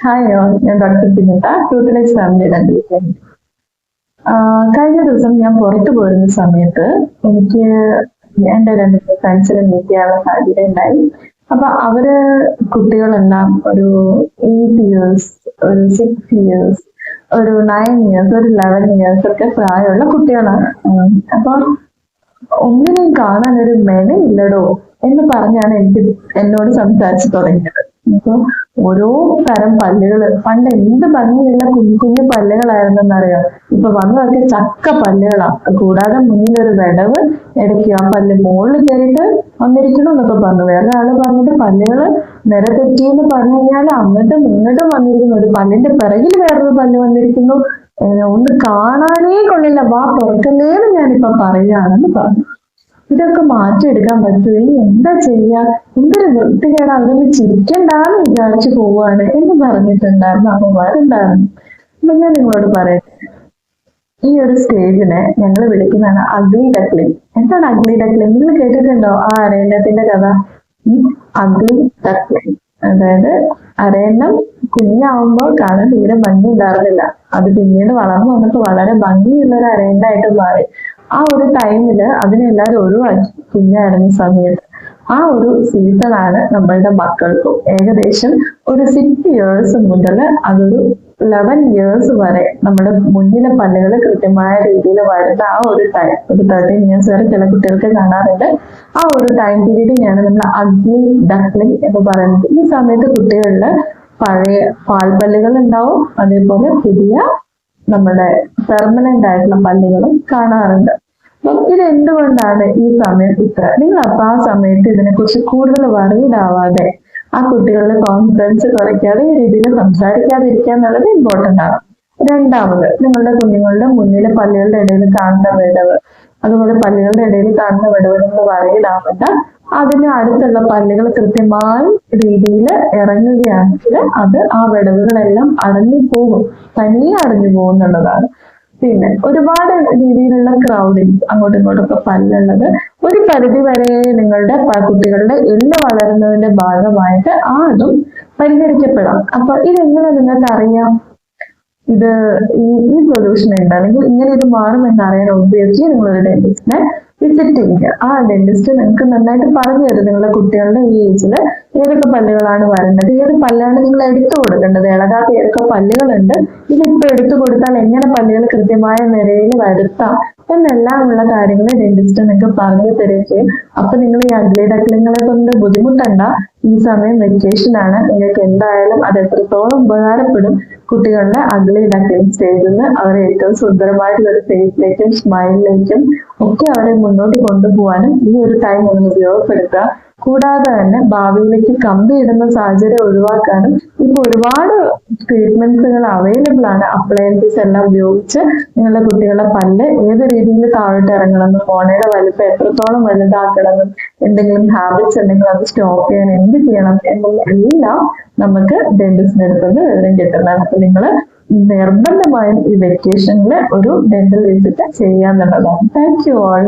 Hi all, ഞാൻ doctor Binitha, ട്രൂത്ത്ലെസ് ഫാമിലിയുടെ advocate. കഴിഞ്ഞ ദിവസം ഞാൻ പുറത്തു പോരുന്ന സമയത്ത് എനിക്ക് എന്റെ രണ്ട് ഫ്രണ്ട്സിനെ മീറ്റ് ചെയ്യാനുള്ള സാധ്യത ഉണ്ടായി. അപ്പൊ അവര് കുട്ടികളെല്ലാം ഒരു 8 ഇയേഴ്സ്, ഒരു 6 ഇയേഴ്സ്, ഒരു 9 ഇയേഴ്സ്, ഒരു 11 ഇയേഴ്സ് ഒക്കെ പ്രായമുള്ള കുട്ടികളാണ്. അപ്പൊ ഒന്നിനെയും കാണാൻ ഒരു മെനയില്ലടോ എന്ന് പറഞ്ഞാണ് എന്നോട് സംസാരിച്ചു തുടങ്ങിയത്. അപ്പൊ ഓരോ തരം പല്ലുകള്, പണ്ട് എന്ത് ഭംഗിയുള്ള കുഞ്ഞു കുഞ്ഞു പല്ലുകളായിരുന്നെന്നറിയാം. ഇപ്പൊ വന്നതൊക്കെ ചക്ക പല്ലുകളാ. കൂടാതെ മുന്നിലൊരു വിടവ്, ഇടയ്ക്ക് ആ പല്ല് മുകളിൽ കയറിയിട്ട് വന്നിരിക്കണം എന്നൊക്കെ പറഞ്ഞു. വേറെ ആള് പറഞ്ഞിട്ട് പല്ലുകള് നിര തെറ്റിയെന്ന് പറഞ്ഞു കഴിഞ്ഞാൽ അങ്ങോട്ടും ഇങ്ങോട്ടും വന്നിരിക്കുന്നു. ഒരു പല്ലിന്റെ പിറകിൽ വേറൊരു പല്ല് വന്നിരിക്കുന്നു. ഒന്ന് കാണാനേ കൊള്ളില്ല, വാ തുറക്കല്ലേന്ന് ഞാനിപ്പൊ പറയുകയാണെന്ന് പറഞ്ഞു. ഇതൊക്കെ മാറ്റിയെടുക്കാൻ പറ്റുമെങ്കിൽ എന്താ ചെയ്യാ? എന്തൊരു വൃത്തികേടാ, അതൊന്ന് ചിരിക്കണ്ടാന്ന് വിചാരിച്ചു പോവാണ് എന്ന് പറഞ്ഞിട്ടുണ്ടായിരുന്നു അമ്മമാരുണ്ടായിരുന്നു. അപ്പൊ ഞാൻ നിങ്ങളോട് പറയട്ടെ, ഈ ഒരു സ്റ്റേജിനെ ഞങ്ങൾ വിളിക്കുന്നതാണ് അഗ്ലി ഡക്ലിംഗ്. എന്താണ് അഗ്ലി ഡക്ലിംഗ്? നിങ്ങൾ കേട്ടിട്ടുണ്ടോ ആ അരയന്നത്തിന്റെ കഥ? അഗ്ലി ഡക്ലിംഗ് അതായത് അരയന്നം കുഞ്ഞാവുമ്പോൾ കാണാൻ തീരെ ഭംഗി ഉണ്ടായിരുന്നില്ല. അത് പിന്നീട് വളർന്നു വന്നിട്ട് വളരെ ഭംഗിയുള്ള ഒരു അരയന്നായിട്ട് മാറി. ആ ഒരു ടൈമില് അതിനെല്ലാവരും ഒഴിവാക്കി കുഞ്ഞായിരുന്ന സമയത്ത്. ആ ഒരു സീസണാണ് നമ്മളുടെ മക്കൾക്കും. ഏകദേശം ഒരു 6 ഇയേഴ്സ് മുതൽ അതൊരു 11 ഇയേഴ്സ് വരെ നമ്മുടെ മുന്നിലെ പല്ലുകൾ കൃത്യമായ രീതിയിൽ വരുന്ന ആ ഒരു ടൈം, ഒരു 13 ഇയേഴ്സ് വരെ ചില കുട്ടികൾക്ക് കാണാറുണ്ട്. ആ ഒരു ടൈം പീരീഡിനെയാണ് നമ്മൾ അഗ്ലി ഡക്ലിംഗ് എന്ന് പറയുന്നത്. ഈ സമയത്ത് കുട്ടികളില് പഴയ പാൽപ്പല്ലുകൾ ഉണ്ടാവും, അതേപോലെ പുതിയ നമ്മുടെ പെർമനന്റ് ആയിട്ടുള്ള പല്ലുകളും കാണാറുണ്ട്. അപ്പം ഇത് എന്തുകൊണ്ടാണ് ഈ സമയം ഇത്ര? നിങ്ങൾ അപ്പൊ ആ സമയത്ത് ഇതിനെക്കുറിച്ച് കൂടുതൽ worried ആവാതെ, ആ കുട്ടികളുടെ കോൺഫിഡൻസ് കുറയ്ക്കാതെ ഈ രീതിയിൽ സംസാരിക്കാതിരിക്കുക എന്നുള്ളത് ഇമ്പോർട്ടന്റ് ആണ്. രണ്ടാമത്, നിങ്ങളുടെ കുഞ്ഞുങ്ങളുടെ മുന്നിലെ പല്ലുകളുടെ ഇടയിൽ കാണുന്ന വിടവ്, അതുപോലെ പല്ലുകളുടെ ഇടയിൽ കാണുന്ന വിടവ് നിങ്ങൾ worried ആവണ്ട. അതിന് അടുത്തുള്ള പല്ലുകൾ കൃത്യമായ രീതിയിൽ ഇറങ്ങുകയാണെങ്കിൽ അത് ആ വിടവുകളെല്ലാം അടഞ്ഞു പോകും, തനിയെ അടഞ്ഞു പോകുന്നുള്ളതാണ്. പിന്നെ ഒരുപാട് രീതിയിലുള്ള ക്രൗഡിങ്, അങ്ങോട്ടും ഇങ്ങോട്ടൊക്കെ പല്ലുള്ളത് ഒരു പരിധി വരെ നിങ്ങളുടെ കുട്ടികളുടെ എല്ല് വളരുന്നതിന്റെ ഭാഗമായിട്ട് അതും പരിഹരിക്കപ്പെടാം. അപ്പൊ ഇതെങ്ങനെ നിങ്ങൾക്ക് അറിയാം? ഇത് ഈ സൊല്യൂഷൻ ഉണ്ട്, അല്ലെങ്കിൽ ഇങ്ങനെ ഇത് മാറുമെന്ന് അറിയാൻ ഒബ്വിയസ്ലി നിങ്ങളൊരു ഡെന്റിസ്റ്റിനെ വിസിറ്റ് ചെയ്യുക. ആ ഡെന്റിസ്റ്റ് നിങ്ങൾക്ക് നന്നായിട്ട് പറഞ്ഞു തരും നിങ്ങളുടെ കുട്ടികളുടെ ഈ ഏജിൽ ഏതൊക്കെ പല്ലുകളാണ് വരേണ്ടത്, ഏത് പല്ലാണ് നിങ്ങൾ എടുത്തു കൊടുക്കേണ്ടത്, ഇളകാത്ത ഏതൊക്കെ പല്ലുകളുണ്ട്, ഇതിപ്പോ എടുത്തു കൊടുത്താൽ എങ്ങനെ പല്ലുകൾ കൃത്യമായ നിരയിൽ വരുത്താം എന്നെല്ലാമുള്ള കാര്യങ്ങൾ ഡെന്റിസ്റ്റ് നിങ്ങൾക്ക് പറഞ്ഞു തരുകയും ചെയ്യും. അപ്പൊ നിങ്ങൾ ഈ അഗ്ലി ഡക്ലിങ്ങളെ കൊണ്ട് ബുദ്ധിമുട്ടണ്ട. ഈ സമയം വെക്കേഷൻ ആണ്, നിങ്ങൾക്ക് എന്തായാലും അത് എത്രത്തോളം ഉപകാരപ്പെടും. കുട്ടികളുടെ അഗ്ലി ഡക്ലിംഗ് സ്റ്റേജിൽ നിന്ന് അവരെ ഏറ്റവും സുന്ദരമായിട്ടുള്ള ഒരു ഫേസിലേക്കും സ്മൈലിലേക്കും ഒക്കെ അവരെ മുന്നോട്ട് കൊണ്ടുപോകാനും ഈ ഒരു ടൈം ഒന്ന് ഉപയോഗപ്പെടുത്തുക. കൂടാതെ തന്നെ ഭാവിയിലേക്ക് കമ്പിയിടുന്ന സാഹചര്യം ഒഴിവാക്കാനും ഇപ്പൊ ഒരുപാട് ട്രീറ്റ്മെന്റ്സുകൾ അവൈലബിൾ ആണ്. അപ്ലയൻസസ് എല്ലാം ഉപയോഗിച്ച് നിങ്ങളുടെ കുട്ടികളുടെ പല്ല് ഏത് രീതിയിൽ താഴോട്ട് ഇറങ്ങണമെന്നും, മോണയുടെ വലിപ്പം എത്രത്തോളം വലുതാക്കണമെന്നും, എന്തെങ്കിലും ഹാബിറ്റ്സ് ഉണ്ടെങ്കിൽ അത് സ്റ്റോപ്പ് ചെയ്യാൻ എന്ത് ചെയ്യണം എന്നുള്ള എല്ലാം നമുക്ക് ഡെന്റിസ്റ്റിന്റെ അടുത്തുനിന്ന് വിവരം കിട്ടുന്നതാണ്. അപ്പൊ നിങ്ങൾ നിർബന്ധമായും ഈ വെക്കേഷനിൽ ഒരു ഡെന്റൽ വിസിറ്റ് ചെയ്യാന്നുള്ളതാണ്. Thank you all.